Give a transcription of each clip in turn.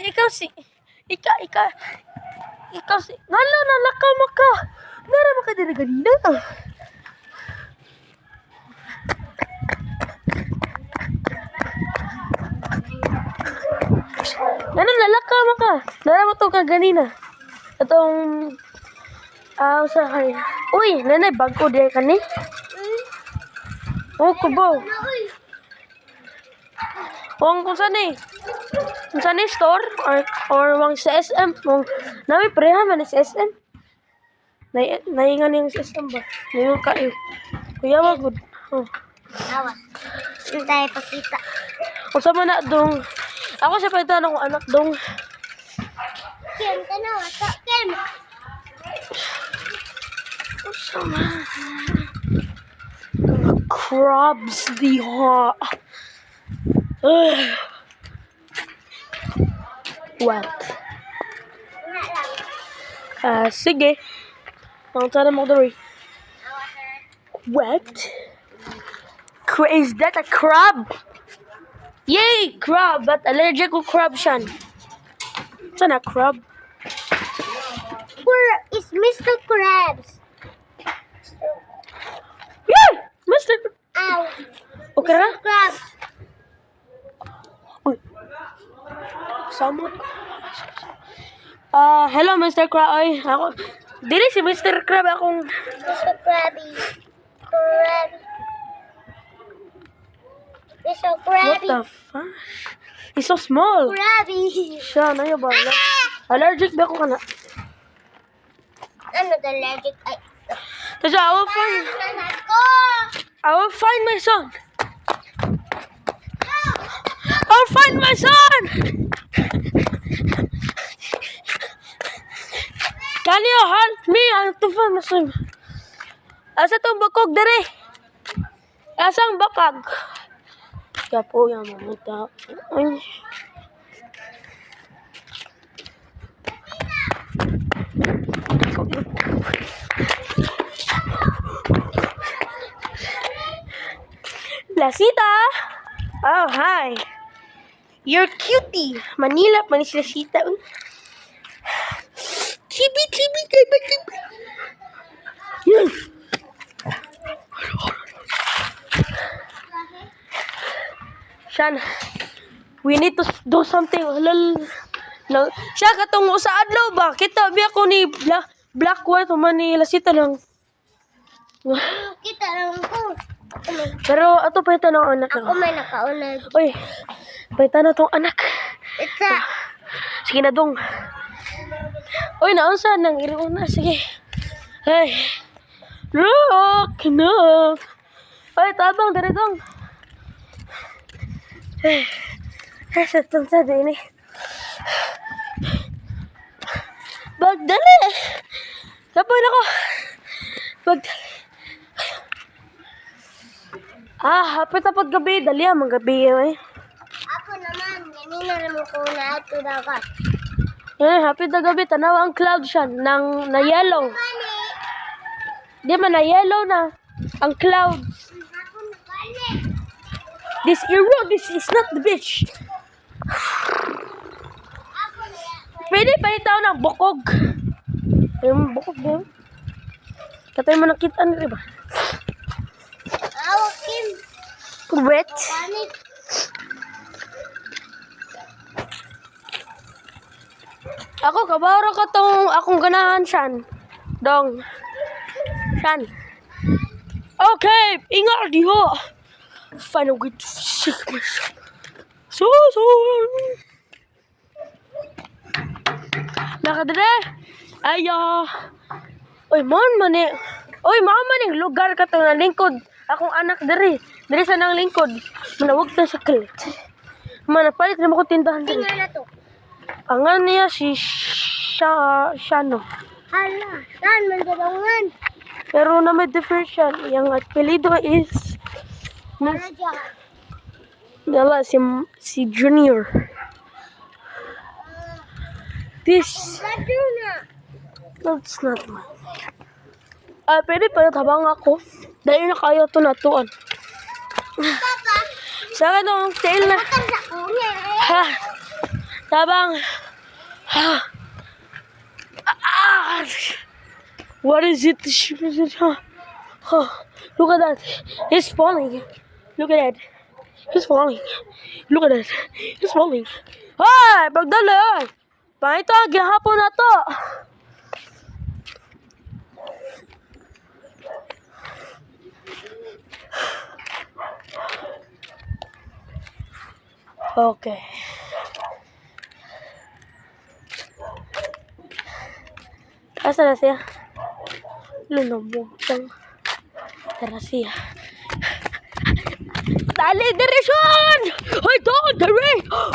ikaw si... Ikaw si... Ngalo, nalakaw mo ka. Nara mo ka diri ganina. Ngalo, nalakaw mo ka. Nara mo to ka ganina. Itong... sa kay... Uy, nanay, bago di ka ni. Oh, kubo. Wang kung saan eh. Kung saan eh, store? Or wang sa SM? Wang, namin preha man sa SM. Naingan yung sa SM ba? Ngayon kayo. Kuya, wag. Oh. Awas. Hindi tayo pakita. Kung saan man na dong. Ako siya pwede na akong anak dong. Kim, tanawa. Kim. Crabs diha. What? Sige. Ang sana mo dali. What? Is that a crab? Yay, crab! But allergic to crab siyan. Saan na crab? Where is Mr. Krabs? Yay! Mr. Ow. Okay na? Krabs. Uy. Samot. Hello Mr. Crab. Ay, ako. Dili si Mr. Crab akong... Mr. Krabby. Krabby. Mr. What Krabby. the fuck? He's so small. Krabby. Siya, na yun ba? Allergic ba ako ka na? Ano the allergic? Ay. Kasi I will find my son. I'll find my son! Can you help me? I have to find my son. Asa itong bakog dere? Asang bakag? Kaya po yung mga tao. Ay. Lasita! Oh, hi. You're cutie. Manila, manis Lasita. Chibi, chibi, chibi, chibi. Yes. Shan, we need to do something. No. Siya, katungo sa adlaw ba? Kita, biya ko ni Black White o man ni Lasita lang. Kita lang ko. Pero ato pa ito ng anak Ako na. may nakaunag. Uy, pa na tong anak. Ita. Sige na dong. Uy, naunsa nang iriuna. Sige. Hey. Look, knock. Uy, tabang, dari dong. Hey. Sa itong sa din eh. Bagdali. Kapag ako. Bagdali. Hapit na pag gabi. Dali ang gabi eh. Ako naman, ganina naman ko na ito dagat. Hapit na gabi. Tanawa ang cloud siya. Na yellow. Mani. Di man na yellow na. Ang clouds. Ako na balik. This is not the beach. Ako na Pwede pa itaw ng bukog. Yung bukog ba? Katay mo nakita na rin ba? Awa, Kim. Wet. Panik. Ako, kabaro ka tong akong ganahan, Shan. Dong. Shan. Okay, ingat diho. Find a way to sick myself. So. Nakadre. Ayo. Oy, man eh. Oy, man yung lugar ka to na lingkod. Akong anak diri. Diri sa nang lingkod. Manawag na sa kalit. Manapalit na mo ko tindahan diri. Tingnan na to. Angan niya si Shano. Hala, saan man dalungan? Pero na may difference siya. Yung apelido is... Raja. Dala, si Junior. This... Raja na. That's not mine. Pwede pa natabang ako. Dahil na kaya ito natuan. Papa, Sa akin ang tail na. makan sa kuya. Ha? Tabang. What is it? Look at that. He's falling. Look at that. He's falling. Look at that. He's falling. Hoy! Pagdala! Pangito ang gihapon na to. Okay. Asa na siya? Lunobutang. Tara siya. Dali, direksyon! Hoy, doon, dali!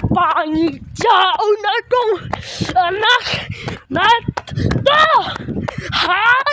Pangitsaon na itong anak na to! Ha?